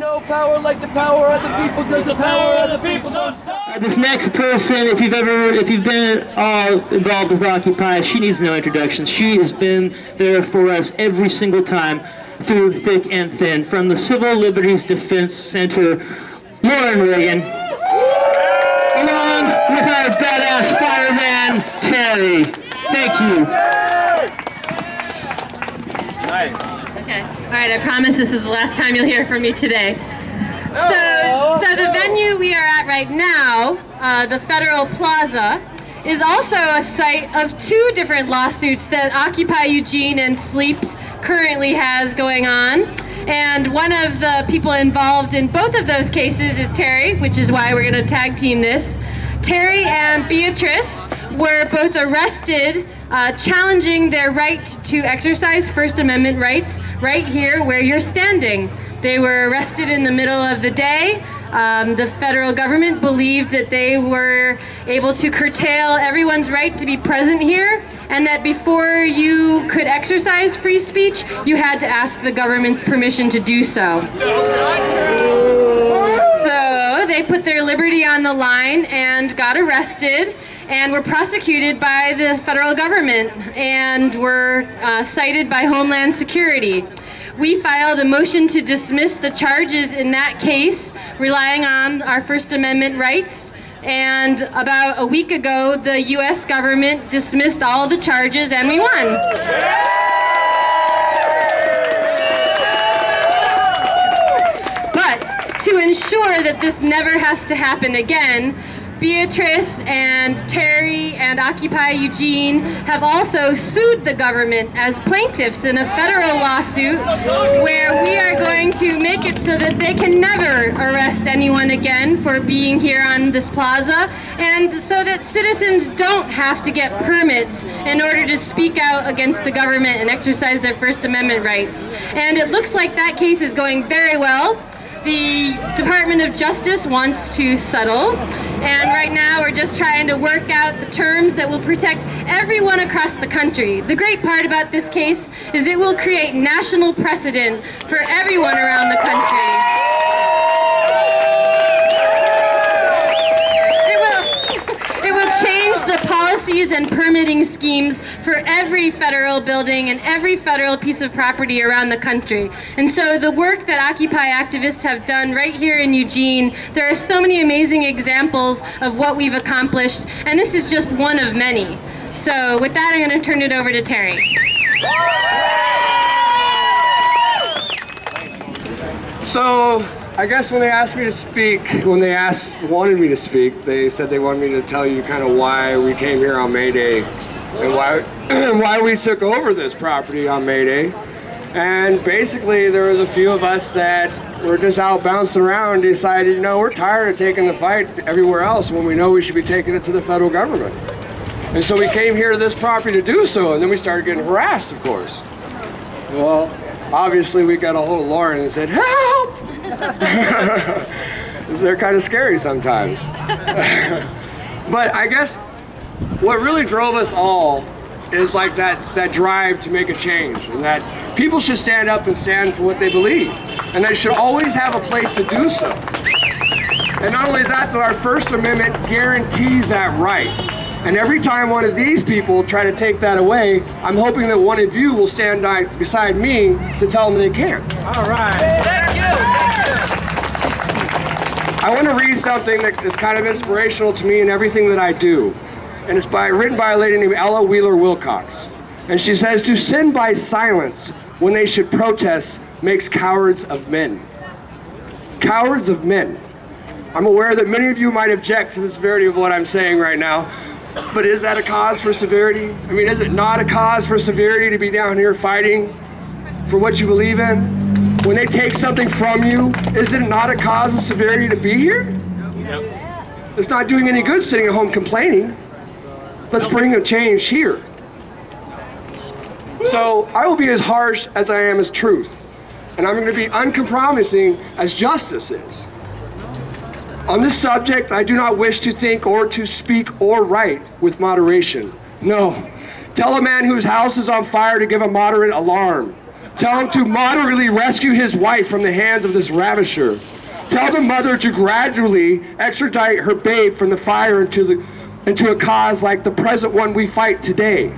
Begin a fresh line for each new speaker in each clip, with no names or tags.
no power like the power of the people, because the power of the people don't stop.
This next person, if you've been involved with Occupy, she needs no introduction. She has been there for us every single time, through thick and thin. From the Civil Liberties Defense Center, Lauren Reagan, along with our badass fireman, Terry. Thank you.
Okay. All right, I promise this is the last time you'll hear from me today. So the venue we are at right now, the Federal Plaza, is also a site of two different lawsuits that Occupy Eugene and Sleeps currently has going on. And one of the people involved in both of those cases is Terry, which is why we're going to tag team this. Terry and Beatrice were both arrested challenging their right to exercise First Amendment rights right here where you're standing. They were arrested in the middle of the day. The federal government believed that they were able to curtail everyone's right to be present here, and that before you could exercise free speech, you had to ask the government's permission to do so. So they put their liberty on the line and got arrested and were prosecuted by the federal government and were cited by Homeland Security. We filed a motion to dismiss the charges in that case, relying on our First Amendment rights. And about a week ago, the U.S. government dismissed all the charges and we won. But to ensure that this never has to happen again, Beatrice and Terry and Occupy Eugene have also sued the government as plaintiffs in a federal lawsuit where we are going to make it so that they can never arrest anyone again for being here on this plaza, and so that citizens don't have to get permits in order to speak out against the government and exercise their First Amendment rights. And it looks like that case is going very well. The Department of Justice wants to settle, and right now we're just trying to work out the terms that will protect everyone across the country. The great part about this case is it will create national precedent for everyone around the country. It will change the policies and permitting schemes for every federal building and every federal piece of property around the country. And so the work that Occupy activists have done right here in Eugene, there are so many amazing examples of what we've accomplished, and this is just one of many. So with that, I'm going to turn it over to Terry.
So I guess when they asked me to speak, wanted me to speak, they said they wanted me to tell you kind of why we came here on May Day and why we took over this property on May Day. And basically there was a few of us that were just out bouncing around and decided, you know, we're tired of taking the fight everywhere else when we know we should be taking it to the federal government. And so we came here to this property to do so, and then we started getting harassed, of course. Well, obviously we got a hold of Lauren and said, help! They're kind of scary sometimes. But I guess what really drove us all is like that drive to make a change, and that people should stand up and stand for what they believe, and they should always have a place to do so. And not only that, but our First Amendment guarantees that right. And every time one of these people try to take that away, I'm hoping that one of you will stand beside me to tell them they can't.
All right. Thank you. Thank you.
I want to read something that is kind of inspirational to me in everything that I do. And it's written by a lady named Ella Wheeler Wilcox. And she says, to sin by silence when they should protest makes cowards of men. Cowards of men. I'm aware that many of you might object to the severity of what I'm saying right now. But is that a cause for severity? I mean, is it not a cause for severity to be down here fighting for what you believe in? When they take something from you, is it not a cause of severity to be here? Yep. It's not doing any good sitting at home complaining. Let's bring a change here. So I will be as harsh as I am as truth. And I'm going to be uncompromising as justice is. On this subject, I do not wish to think or to speak or write with moderation. No. Tell a man whose house is on fire to give a moderate alarm. Tell him to moderately rescue his wife from the hands of this ravisher. Tell the mother to gradually extradite her babe from the fire into a cause like the present one we fight today.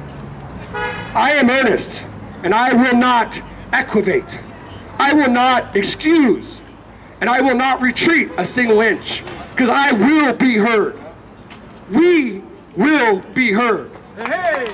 I am earnest, and I will not equivocate. I will not excuse, and I will not retreat a single inch, because I will be heard. We will be heard.
Hey!